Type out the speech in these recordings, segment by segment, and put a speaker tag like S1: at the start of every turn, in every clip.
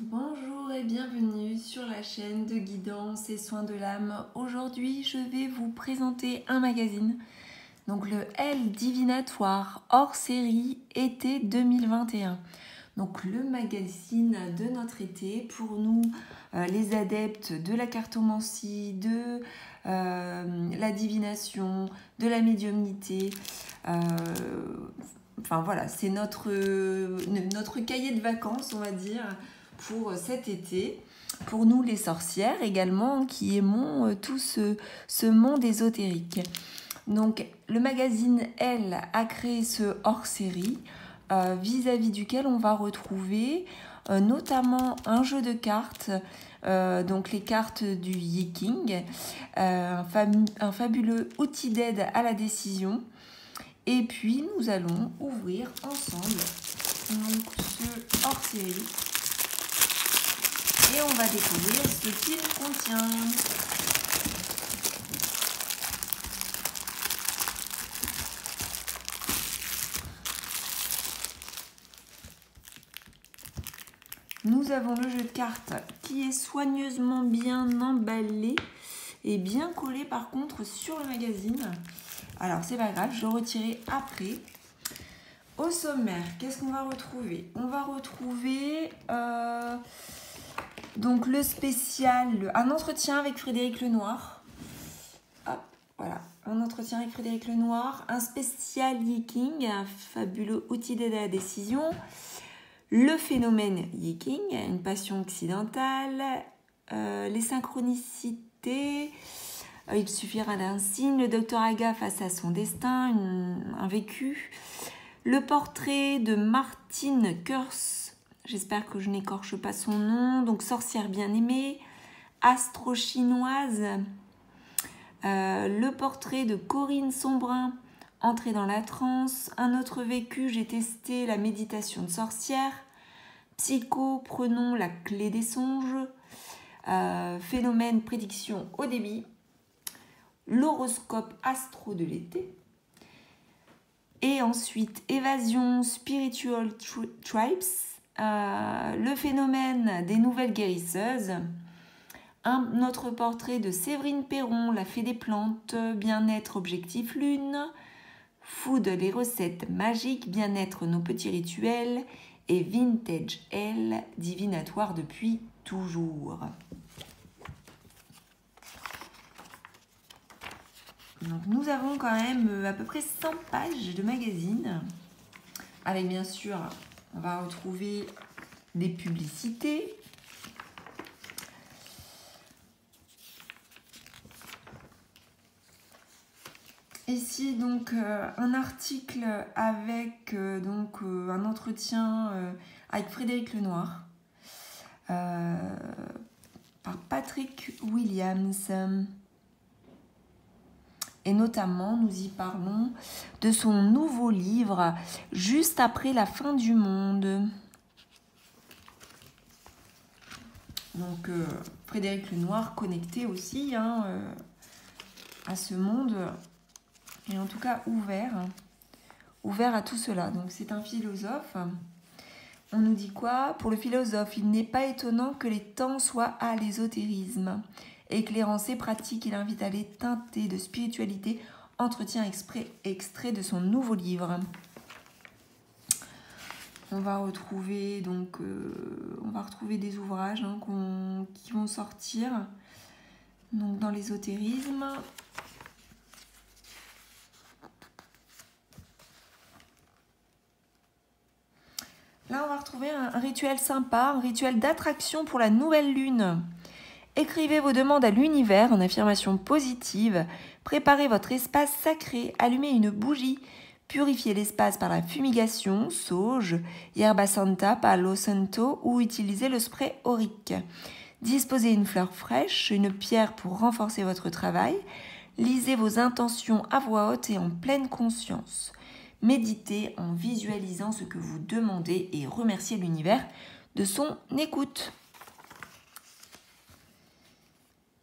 S1: Bonjour et bienvenue sur la chaîne de guidance et soins de l'âme. Aujourd'hui, je vais vous présenter un magazine, donc le Elle Divinatoire hors série été 2021. Donc le magazine de notre été pour nous, les adeptes de la cartomancie, de la divination, de la médiumnité. Enfin voilà, c'est notre cahier de vacances, on va dire, pour cet été. Pour nous les sorcières également, qui aimons tout ce monde ésotérique. Donc le magazine Elle a créé ce hors-série vis-à-vis duquel on va retrouver notamment un jeu de cartes, donc les cartes du Yi-King, un fabuleux outil d'aide à la décision. Et puis nous allons ouvrir ensemble donc, ce hors-série et on va découvrir ce qu'il contient. Nous avons le jeu de cartes qui est soigneusement bien emballé et bien collé par contre sur le magazine. Alors c'est pas grave, je le retirerai après. Au sommaire, qu'est-ce qu'on va retrouver? On va retrouver donc le spécial, un entretien avec Frédéric Lenoir. Hop, voilà, un entretien avec Frédéric Lenoir, un spécial Yi-King, un fabuleux outil d'aide à la décision. Le phénomène Yi-King, une passion occidentale, les synchronicités, il suffira d'un signe, le docteur Aga face à son destin, un vécu, le portrait de Martine Kurz, j'espère que je n'écorche pas son nom, donc sorcière bien-aimée, astro-chinoise, le portrait de Corinne Sombrin, entrée dans la transe, un autre vécu, j'ai testé la méditation de sorcière, psycho, prenons la clé des songes, phénomène, prédiction au débit, l'horoscope astro de l'été, et ensuite évasion spiritual tribes, le phénomène des nouvelles guérisseuses, un autre portrait de Séverine Perron, la fée des plantes, bien-être objectif lune, food, les recettes magiques, bien-être, nos petits rituels, et vintage elle, divinatoire depuis toujours. Donc nous avons quand même à peu près 100 pages de magazine, avec bien sûr, on va retrouver des publicités. Ici donc un article avec un entretien avec Frédéric Lenoir par Patrick Williams. Et notamment, nous y parlons de son nouveau livre, Juste après la fin du monde. Donc, Frédéric Lenoir connecté aussi à ce monde, et en tout cas ouvert à tout cela. Donc, c'est un philosophe. On nous dit quoi? Pour le philosophe, il n'est pas étonnant que les temps soient à l'ésotérisme. Éclairant ses pratiques, il invite à les teinter de spiritualité, entretien extrait de son nouveau livre. On va retrouver des ouvrages qui vont sortir donc dans l'ésotérisme. Là, on va retrouver un rituel sympa, un rituel d'attraction pour la nouvelle lune. Écrivez vos demandes à l'univers en affirmation positive. Préparez votre espace sacré. Allumez une bougie. Purifiez l'espace par la fumigation, sauge, yerba santa, palo santo ou utilisez le spray aurique. Disposez une fleur fraîche, une pierre pour renforcer votre travail. Lisez vos intentions à voix haute et en pleine conscience. Méditez en visualisant ce que vous demandez et remerciez l'univers de son écoute.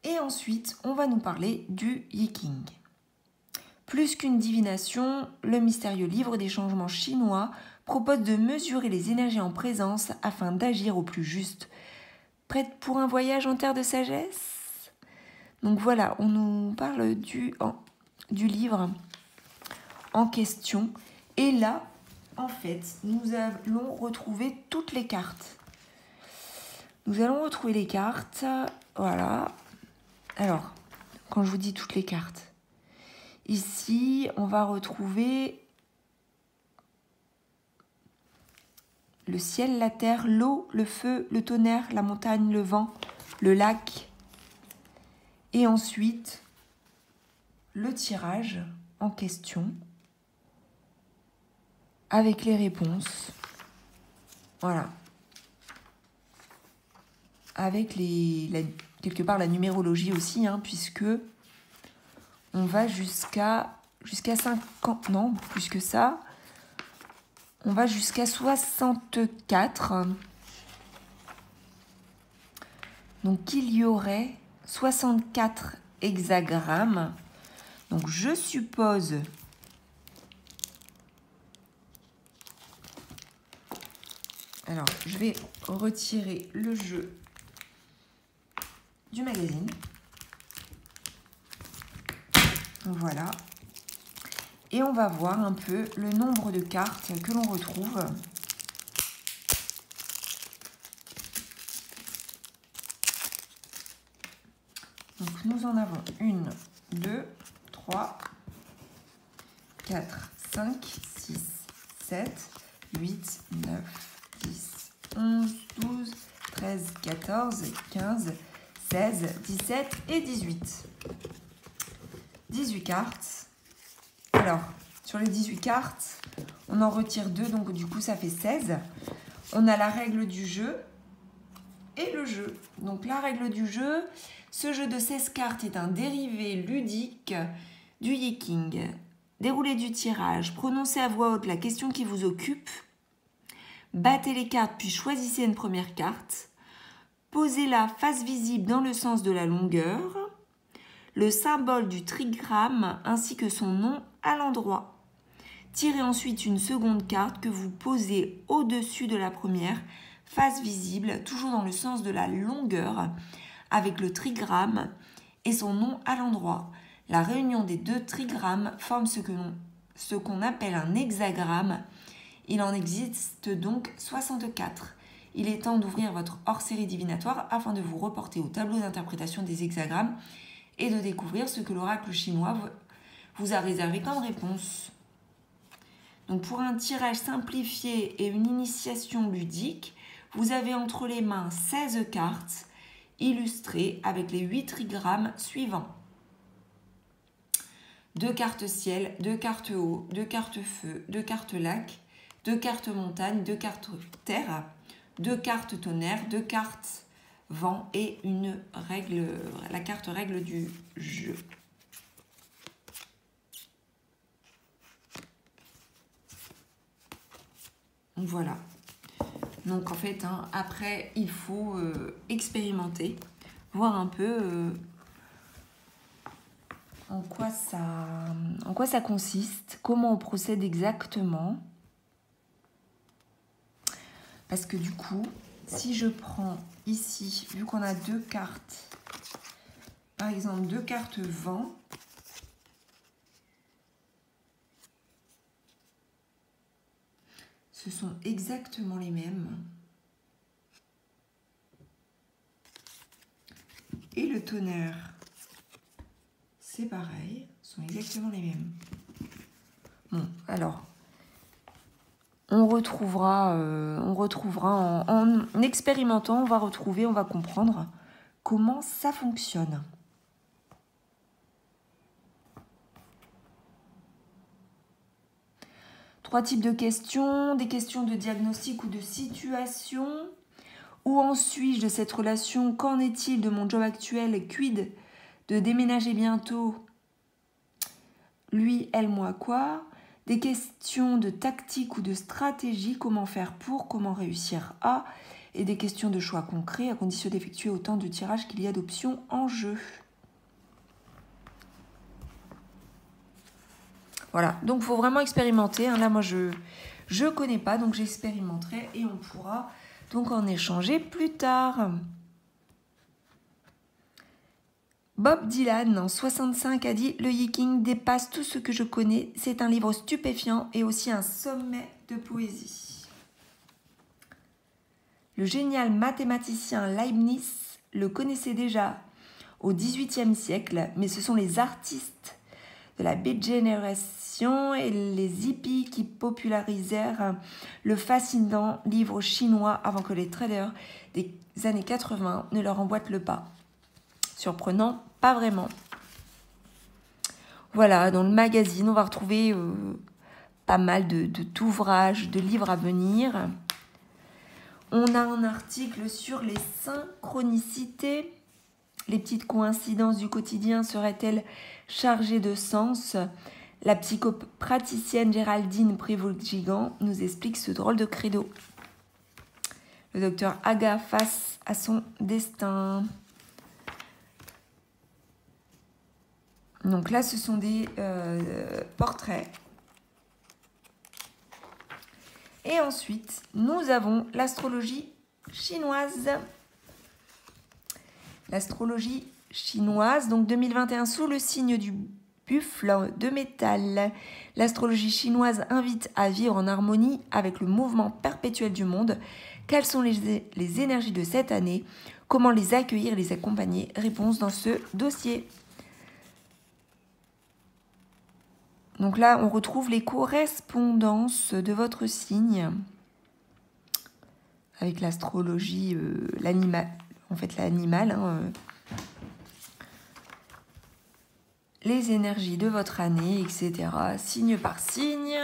S1: Et ensuite, on va nous parler du Yi-King. Plus qu'une divination, le mystérieux livre des changements chinois propose de mesurer les énergies en présence afin d'agir au plus juste. Prête pour un voyage en terre de sagesse? Donc voilà, on nous parle du livre en question. Et là, en fait, nous allons retrouver toutes les cartes. Nous allons retrouver les cartes. Voilà. Alors, quand je vous dis toutes les cartes, ici, on va retrouver le ciel, la terre, l'eau, le feu, le tonnerre, la montagne, le vent, le lac. Et ensuite, le tirage en question avec les réponses. Voilà. Avec quelque part la numérologie aussi, hein, puisque on va jusqu'à 50, non, plus que ça. On va jusqu'à 64. Donc, il y aurait 64 hexagrammes. Donc, je suppose alors, je vais retirer le jeu du magazine. Voilà. Et on va voir un peu le nombre de cartes que l'on retrouve. Donc, nous en avons 1, 2, 3, 4, 5, 6, 7, 8, 9, 10, 11, 12, 13, 14, 15, 16, 17 et 18. 18 cartes. Alors, sur les 18 cartes, on en retire 2, donc du coup, ça fait 16. On a la règle du jeu et le jeu. Donc, la règle du jeu, ce jeu de 16 cartes est un dérivé ludique du Yiking. Déroulez du tirage, prononcez à voix haute la question qui vous occupe. Battez les cartes, puis choisissez une première carte. Posez-la face visible dans le sens de la longueur. Le symbole du trigramme ainsi que son nom à l'endroit. Tirez ensuite une seconde carte que vous posez au-dessus de la première, face visible, toujours dans le sens de la longueur, avec le trigramme et son nom à l'endroit. La réunion des deux trigrammes forme ce qu'on appelle un hexagramme. Il en existe donc 64. Il est temps d'ouvrir votre hors-série divinatoire afin de vous reporter au tableau d'interprétation des hexagrammes et de découvrir ce que l'oracle chinois vous a réservé comme réponse. Donc pour un tirage simplifié et une initiation ludique, vous avez entre les mains 16 cartes illustrées avec les 8 trigrammes suivants. 2 cartes ciel, 2 cartes eau, 2 cartes feu, 2 cartes lac, 2 cartes montagne, 2 cartes terre, 2 cartes tonnerre, 2 cartes vent et la carte règle du jeu. Voilà. Donc en fait, hein, après, il faut expérimenter, voir un peu en quoi ça consiste, comment on procède exactement. Parce que du coup, si je prends ici, vu qu'on a 2 cartes, par exemple 2 cartes vent, ce sont exactement les mêmes. Et le tonnerre, c'est pareil, sont exactement les mêmes. Bon, alors, on retrouvera en expérimentant, on va comprendre comment ça fonctionne. Trois types de questions, des questions de diagnostic ou de situation. Où en suis-je de cette relation? Qu'en est-il de mon job actuel? Quid de déménager bientôt? Lui, elle, moi, quoi? Des questions de tactique ou de stratégie, comment faire pour, comment réussir à, et des questions de choix concrets à condition d'effectuer autant de tirages qu'il y a d'options en jeu. Voilà, donc il faut vraiment expérimenter. Là, moi, je Je ne connais pas, donc j'expérimenterai et on pourra donc en échanger plus tard. Bob Dylan, en 65, a dit « Le Yiking dépasse tout ce que je connais. C'est un livre stupéfiant et aussi un sommet de poésie. » Le génial mathématicien Leibniz le connaissait déjà au XVIIIe siècle, mais ce sont les artistes de la Beat Generation et les hippies qui popularisèrent le fascinant livre chinois avant que les traders des années 80 ne leur emboîtent le pas. Surprenant, pas vraiment. Voilà, dans le magazine, on va retrouver pas mal d'ouvrages, de livres à venir. On a un article sur les synchronicités. Les petites coïncidences du quotidien seraient-elles chargées de sens? La psychopraticienne Géraldine Prévost-Gigant nous explique ce drôle de credo. Le docteur Aga face à son destin. Donc là, ce sont des portraits. Et ensuite, nous avons l'astrologie chinoise. L'astrologie chinoise, donc 2021, sous le signe du buffle de métal. L'astrologie chinoise invite à vivre en harmonie avec le mouvement perpétuel du monde. Quelles sont les énergies de cette année? Comment les accueillir, les accompagner? Réponse dans ce dossier. Donc là, on retrouve les correspondances de votre signe avec l'astrologie, l'animal, en fait l'animal, les énergies de votre année, etc. Signe par signe,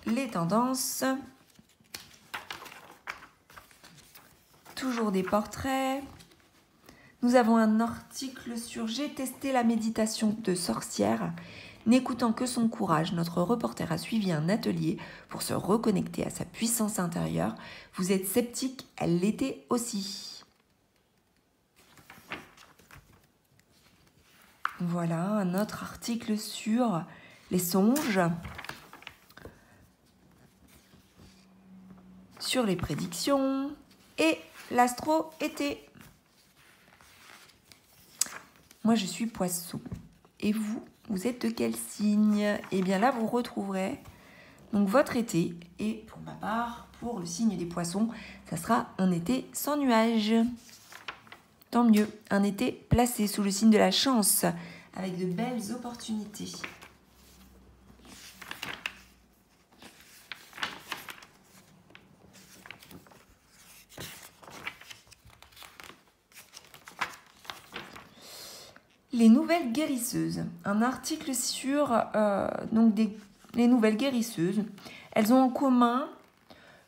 S1: les tendances, toujours des portraits. Nous avons un article sur « J'ai testé la méditation de sorcière ». N'écoutant que son courage, notre reporter a suivi un atelier pour se reconnecter à sa puissance intérieure. Vous êtes sceptique, elle l'était aussi. Voilà un autre article sur les songes, sur les prédictions et l'astro-été. Moi, je suis Poisson. Et vous? Vous êtes de quel signe? Et bien là, vous retrouverez donc votre été. Et pour ma part, pour le signe des Poissons, ça sera un été sans nuages. Tant mieux, un été placé sous le signe de la chance, avec de belles opportunités. Les nouvelles guérisseuses. Un article sur les nouvelles guérisseuses. Elles ont en commun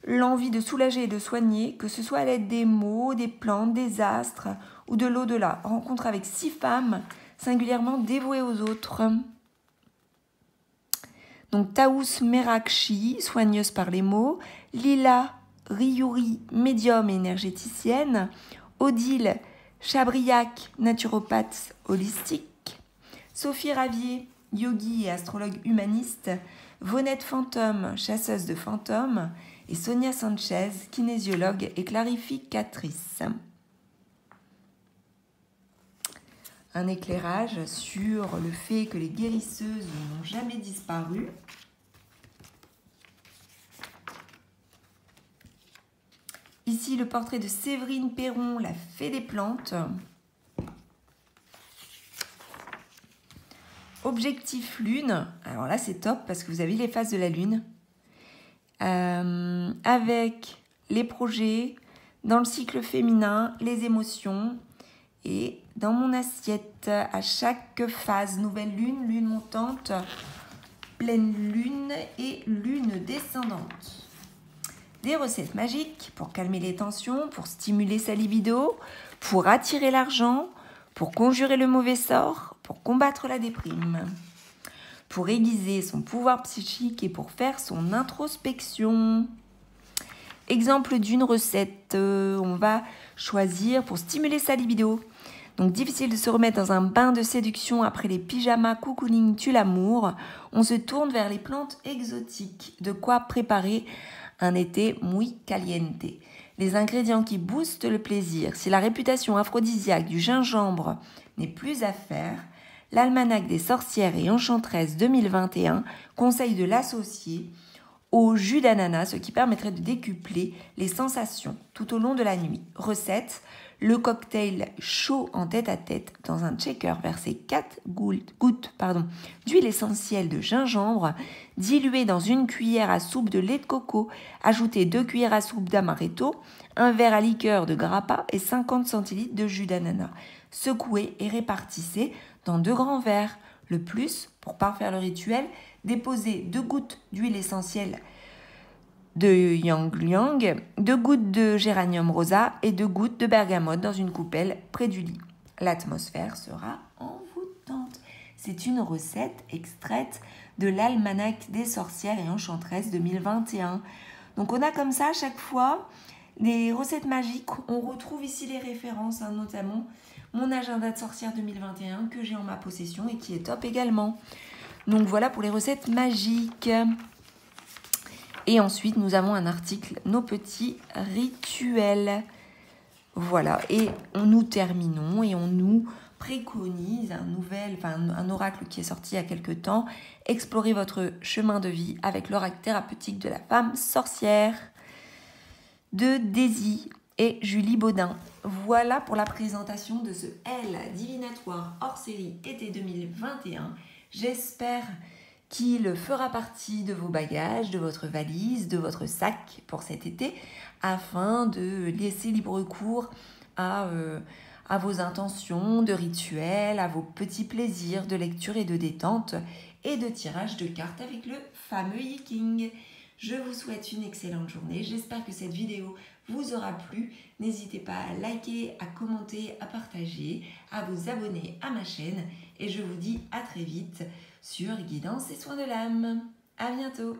S1: l'envie de soulager et de soigner, que ce soit à l'aide des mots, des plantes, des astres ou de l'au-delà. Rencontre avec 6 femmes singulièrement dévouées aux autres. Donc Taous Merakchi, soigneuse par les mots. Lila Riouri, médium et énergéticienne. Odile Chabriac, naturopathe holistique. Sophie Ravier, yogi et astrologue humaniste. Vonette Fantôme, chasseuse de fantômes. Et Sonia Sanchez, kinésiologue et clarificatrice. Un éclairage sur le fait que les guérisseuses n'ont jamais disparu. Ici, le portrait de Séverine Perron, la fée des plantes. Objectif lune. Alors là, c'est top parce que vous avez les phases de la lune. Avec les projets, dans le cycle féminin, les émotions. Et dans mon assiette, à chaque phase, nouvelle lune, lune montante, pleine lune et lune descendante. Des recettes magiques pour calmer les tensions, pour stimuler sa libido, pour attirer l'argent, pour conjurer le mauvais sort, pour combattre la déprime, pour aiguiser son pouvoir psychique et pour faire son introspection. Exemple d'une recette, on va choisir pour stimuler sa libido Donc difficile de se remettre dans un bain de séduction après les pyjamas cocooning tue l'amour. On se tourne vers les plantes exotiques. De quoi préparer un été muy caliente. Les ingrédients qui boostent le plaisir. Si la réputation aphrodisiaque du gingembre n'est plus à faire, l'almanach des sorcières et enchantresses 2021 conseille de l'associer au jus d'ananas, ce qui permettrait de décupler les sensations tout au long de la nuit. Recette, le cocktail chaud en tête-à-tête dans un shaker, versez 4 gouttes d'huile essentielle de gingembre, diluée dans une cuillère à soupe de lait de coco, ajoutez 2 cuillères à soupe d'amaretto, un verre à liqueur de grappa et 50 centilitres de jus d'ananas. Secouez et répartissez dans 2 grands verres. Le plus, pour parfaire le rituel, déposez 2 gouttes d'huile essentielle de ylang-ylang, 2 gouttes de géranium rosa et 2 gouttes de bergamote dans une coupelle près du lit. L'atmosphère sera envoûtante. C'est une recette extraite de l'almanach des sorcières et enchantresses 2021. Donc on a comme ça à chaque fois des recettes magiques. On retrouve ici les références, notamment mon agenda de sorcière 2021 que j'ai en ma possession et qui est top également. Donc voilà pour les recettes magiques. Et ensuite, nous avons un article, nos petits rituels. Voilà, et nous terminons et on nous préconise un oracle qui est sorti il y a quelques temps. Explorez votre chemin de vie avec l'oracle thérapeutique de la femme sorcière de Daisy et Julie Baudin. Voilà pour la présentation de ce L divinatoire hors série été 2021. J'espère qu'il fera partie de vos bagages, de votre valise, de votre sac pour cet été, afin de laisser libre cours à vos intentions de rituels, à vos petits plaisirs de lecture et de détente, et de tirage de cartes avec le fameux Yiking. Je vous souhaite une excellente journée. J'espère que cette vidéo vous aura plu. N'hésitez pas à liker, à commenter, à partager, à vous abonner à ma chaîne. Et je vous dis à très vite sur Guidance et Soins de l'âme. À bientôt.